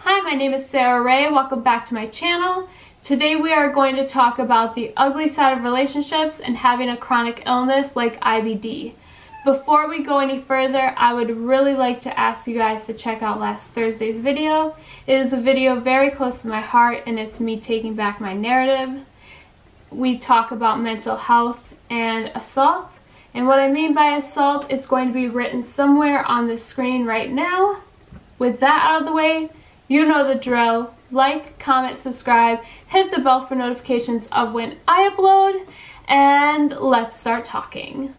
Hi, my name is Sarah Rae. Welcome back to my channel. Today we are going to talk about the ugly side of relationships and having a chronic illness like IBD. Before we go any further, I would really like to ask you guys to check out last Thursday's video. It is a video very close to my heart and it's me taking back my narrative. We talk about mental health and assault. And what I mean by assault is going to be written somewhere on the screen right now. With that out of the way, you know the drill. Like, comment, subscribe, hit the bell for notifications of when I upload, and let's start talking.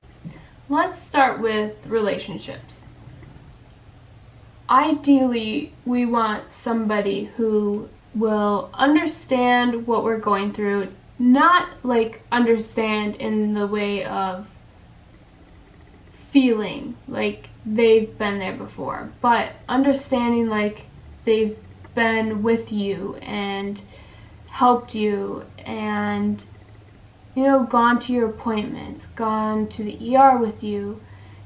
Let's start with relationships. Ideally, we want somebody who will understand what we're going through, not like understand in the way of feeling like they've been there before, but understanding like they've been with you and helped you and, you know, gone to your appointments, gone to the ER with you,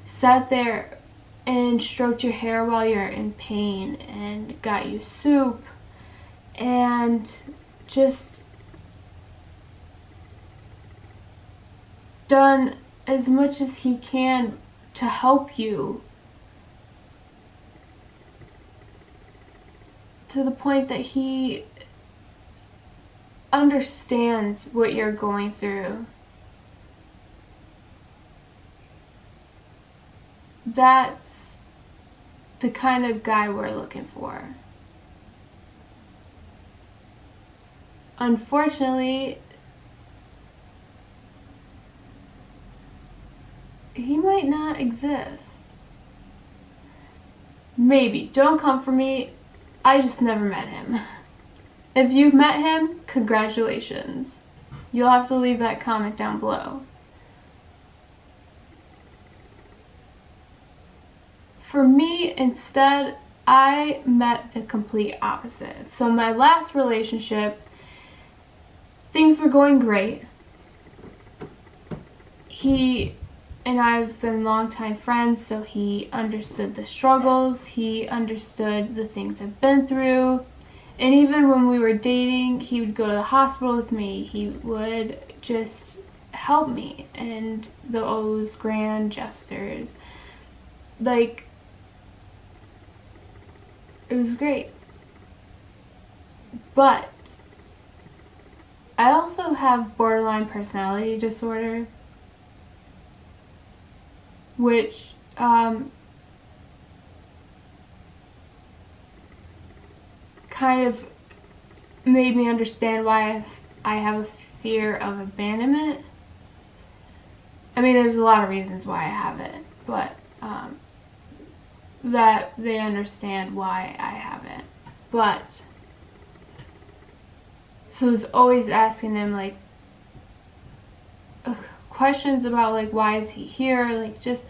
sat there and stroked your hair while you're in pain and got you soup and just done as much as he can to help you, to the point that he understands what you're going through. That's the kind of guy we're looking for. Unfortunately, he might not exist. Maybe. Don't come for me. I just never met him. If you've met him, congratulations. You'll have to leave that comment down below. For me, instead, I met the complete opposite. So my last relationship, things were going great. He and I've been longtime friends, so he understood the struggles, he understood the things I've been through, and even when we were dating, he would go to the hospital with me, he would just help me, and those grand gestures, like, it was great. But I also have borderline personality disorder, which kind of made me understand why I have a fear of abandonment. I mean, there's a lot of reasons why I have it, but that they understand why I have it. But so I was always asking him like questions about like why is he here, like just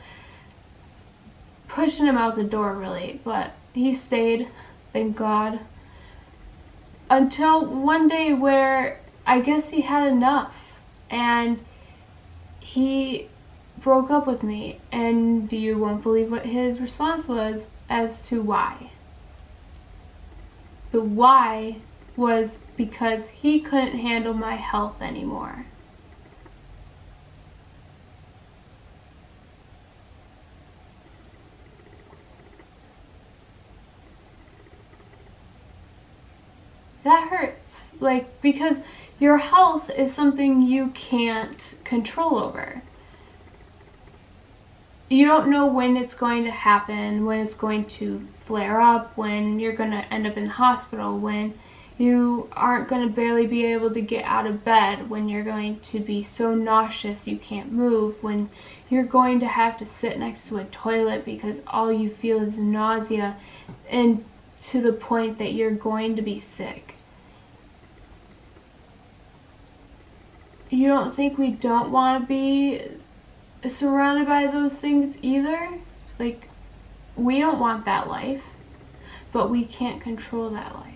pushing him out the door really, but he stayed, thank God, until one day where I guess he had enough and he broke up with me, and you won't believe what his response was as to why. The why was because he couldn't handle my health anymore. That hurts, like, because your health is something you can't control over. You don't know when it's going to happen, when it's going to flare up, when you're going to end up in the hospital, when you aren't going to barely be able to get out of bed, when you're going to be so nauseous you can't move, when you're going to have to sit next to a toilet because all you feel is nausea, and to the point that you're going to be sick. You don't think we don't want to be surrounded by those things either? Like, we don't want that life, but we can't control that life.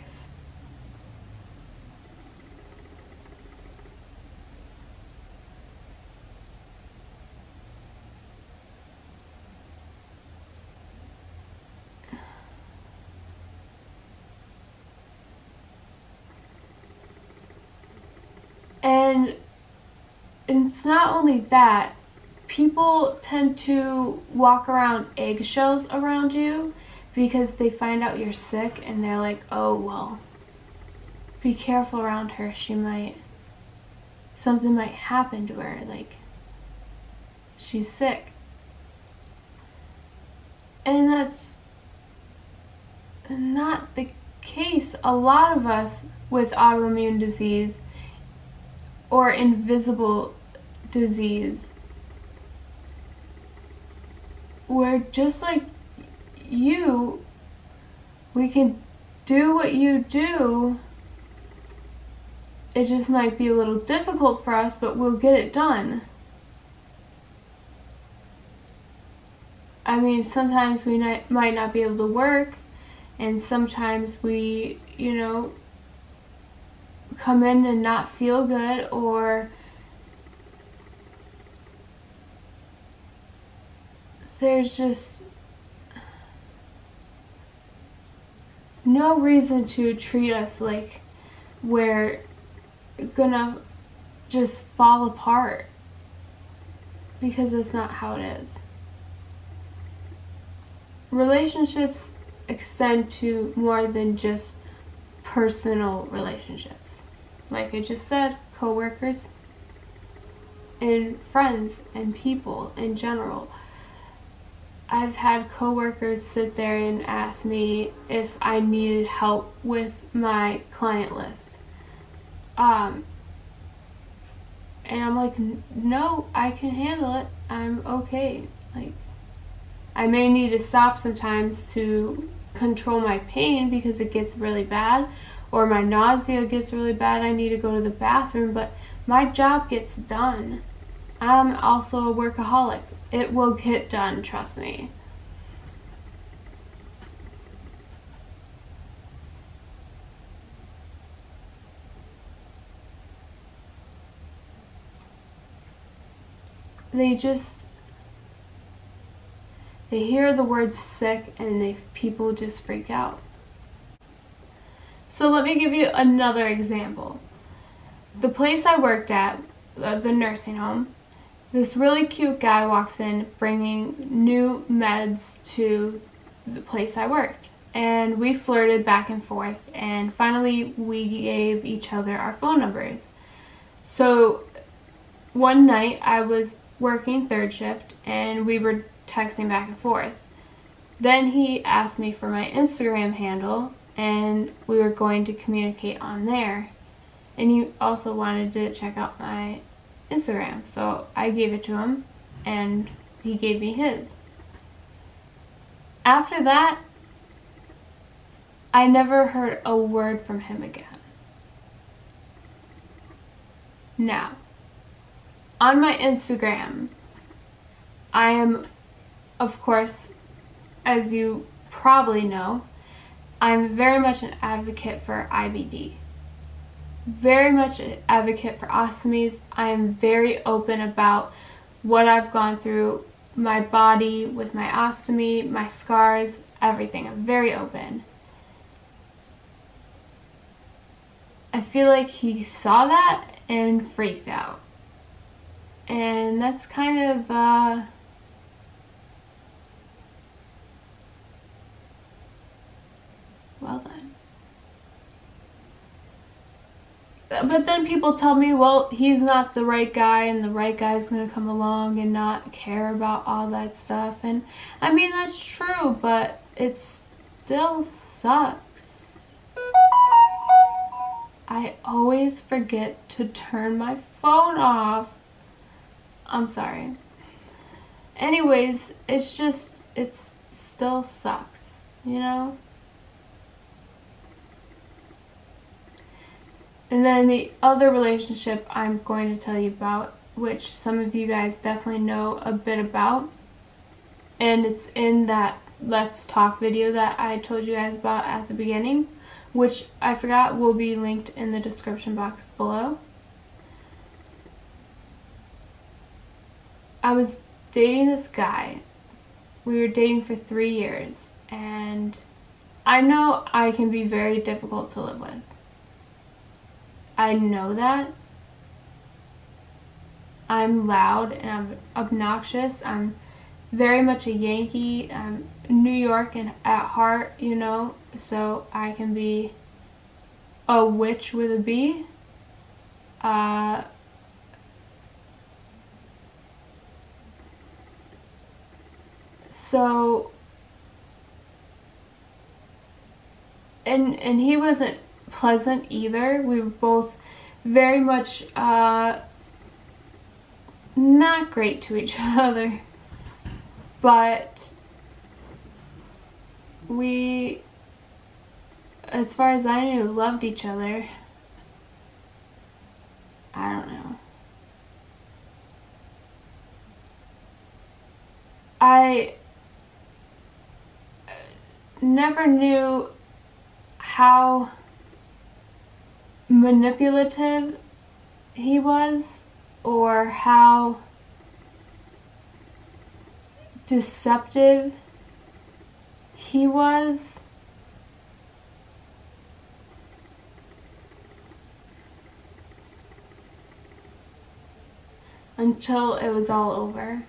And it's not only that, people tend to walk around eggshells around you because they find out you're sick and they're like, oh, well, be careful around her. Something might happen to her. Like, she's sick. And that's not the case. A lot of us with autoimmune disease or invisible disease, we're just like you. We can do what you do. It just might be a little difficult for us, but we'll get it done. I mean, sometimes we might not be able to work, and sometimes we, come in and not feel good, or there's just no reason to treat us like we're gonna just fall apart, because that's not how it is. Relationships extend to more than just personal relationships. Like I just said, coworkers and friends and people in general. I've had coworkers sit there and ask me if I needed help with my client list. And I'm like, no, I can handle it. I'm okay. Like, I may need to stop sometimes to control my pain because it gets really bad, or my nausea gets really bad. I need to go to the bathroom, but my job gets done. I'm also a workaholic. It will get done, trust me. They hear the word sick and people just freak out. So let me give you another example. The place I worked at, the nursing home, this really cute guy walks in bringing new meds to the place I worked. And we flirted back and forth, and finally we gave each other our phone numbers. So one night I was working third shift and we were texting back and forth. Then he asked me for my Instagram handle, and we were going to communicate on there. And he also wanted to check out my Instagram, so I gave it to him and he gave me his. After that, I never heard a word from him again. Now, on my Instagram, I am, of course, as you probably know, I'm very much an advocate for IBD. Very much an advocate for ostomies. I am very open about what I've gone through, my body with my ostomy, my scars, everything. I'm very open. I feel like he saw that and freaked out. And that's kind of, well then. But then people tell me, well, he's not the right guy, and the right guy's going to come along and not care about all that stuff. And I mean, that's true, but it still sucks. I always forget to turn my phone off. I'm sorry. Anyways, it still sucks, you know? And then the other relationship I'm going to tell you about, which some of you guys definitely know a bit about, and it's in that Let's Talk video that I told you guys about at the beginning, which I forgot will be linked in the description box below. I was dating this guy. We were dating for 3 years, and I know I can be very difficult to live with. I know that, I'm loud and I'm obnoxious. I'm very much a Yankee. I'm New York and at heart, you know, so I can be a witch with a B. So, and he wasn't pleasant either. We were both very much not great to each other, but we, as far as I knew, loved each other. I don't know. I never knew how manipulative he was or how deceptive he was until it was all over.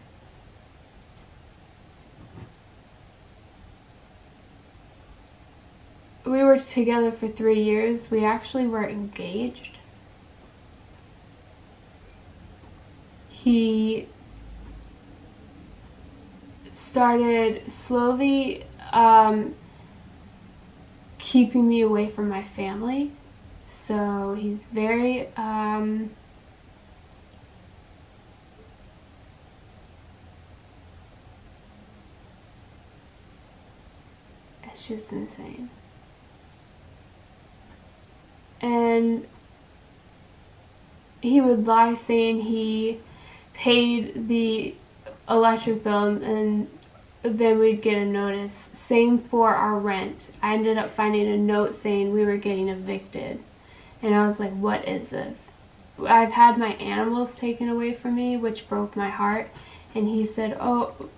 We were together for 3 years. We actually were engaged. He started slowly keeping me away from my family. So he's very it's just insane. And he would lie saying he paid the electric bill and then we'd get a notice. Same for our rent. I ended up finding a note saying we were getting evicted. And I was like, what is this? I've had my animals taken away from me, which broke my heart. And he said, oh,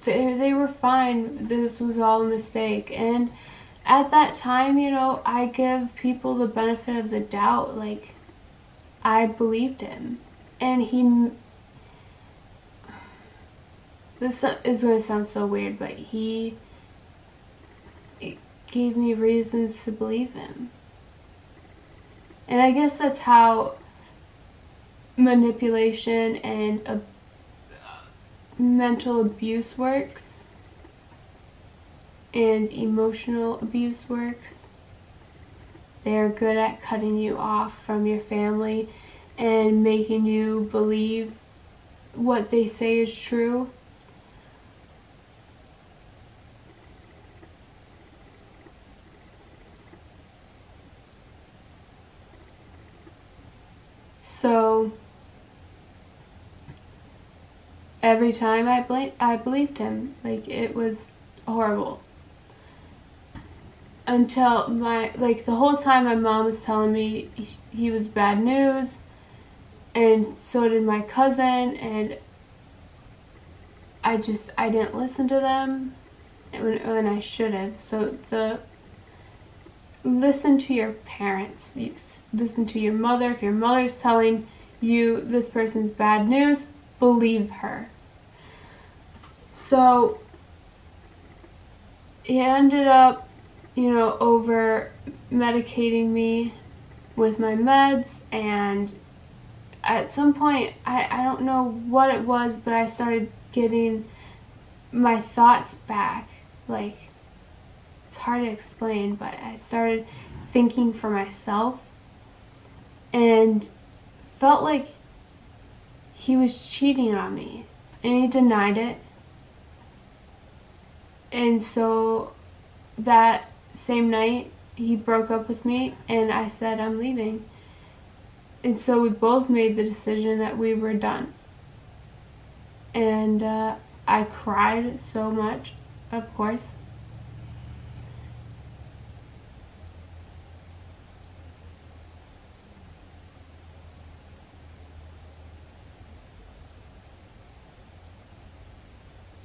they were fine. This was all a mistake. And at that time, you know, I give people the benefit of the doubt. Like, I believed him. And this is going to sound so weird, but he gave me reasons to believe him. And I guess that's how manipulation and mental abuse works. And emotional abuse works. They're good at cutting you off from your family and making you believe what they say is true. So every time I believed him. Like, it was horrible. Until the whole time my mom was telling me he was bad news, and so did my cousin, and I didn't listen to them when I should have. So listen to your parents, listen to your mother. If your mother's telling you this person's bad news, believe her. So he ended up, you know, over medicating me with my meds, and at some point, I don't know what it was, but I started getting my thoughts back. Like, it's hard to explain, but I started thinking for myself and felt like he was cheating on me, and he denied it. And so that same night, he broke up with me, and I said, I'm leaving. And so we both made the decision that we were done. And I cried so much, of course.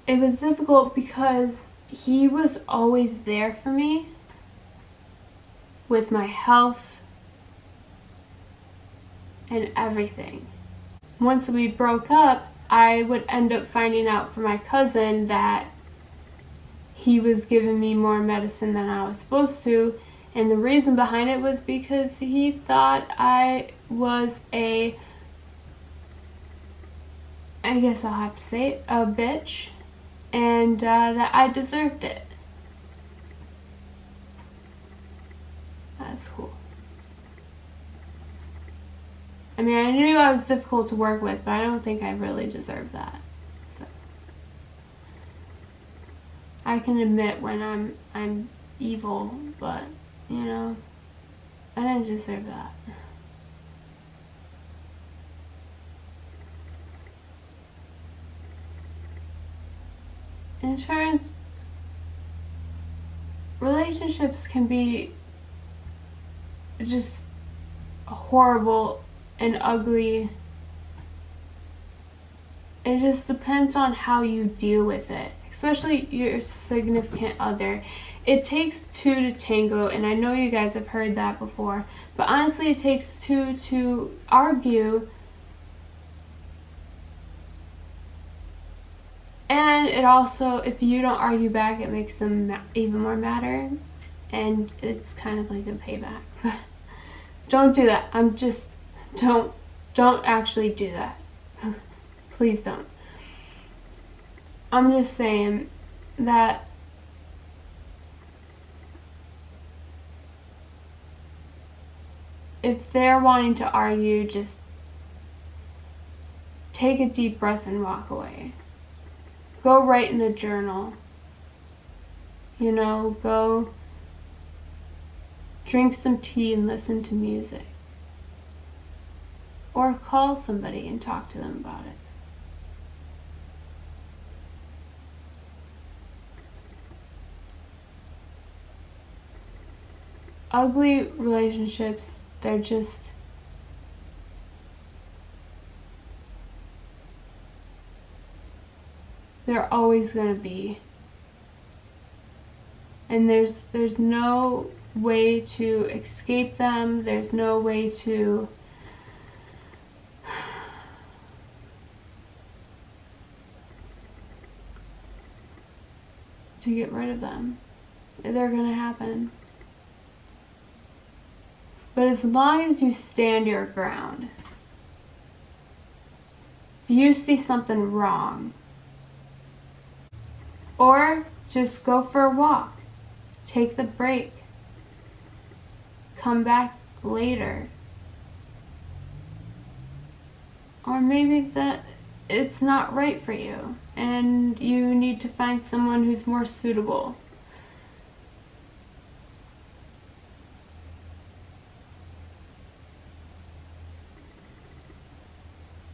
It was difficult because he was always there for me with my health and everything. once we broke up, I would end up finding out from my cousin that he was giving me more medicine than I was supposed to, and the reason behind it was because he thought I was I guess I'll have to say it, a bitch, and that I deserved it. That's cool. I mean, I knew I was difficult to work with, but I don't think I really deserved that. So I can admit when I'm evil, but you know, I didn't deserve that. In turns, relationships can be just horrible and ugly. It just depends on how you deal with it, especially your significant other. It takes two to tango, and I know you guys have heard that before, but honestly it takes two to argue, and it also, if you don't argue back, it makes them even more madder, and it's kind of like a payback. Don't do that. Don't actually do that. Please don't. I'm just saying that if they're wanting to argue, just take a deep breath and walk away. Go write in a journal. You know, go drink some tea and listen to music. Or call somebody and talk to them about it. Ugly relationships, they're always going to be. And there's no way to escape them. There's no way to get rid of them. They're going to happen. But as long as you stand your ground, if you see something wrong, or just go for a walk, take the break, come back later, or maybe that it's not right for you and you need to find someone who's more suitable.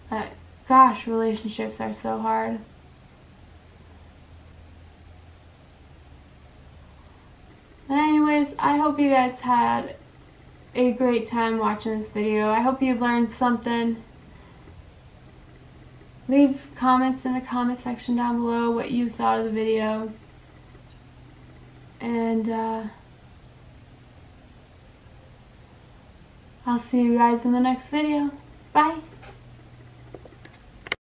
But gosh, relationships are so hard. But anyways, I hope you guys had a great time watching this video. I hope you learned something. Leave comments in the comment section down below what you thought of the video. And I'll see you guys in the next video. Bye!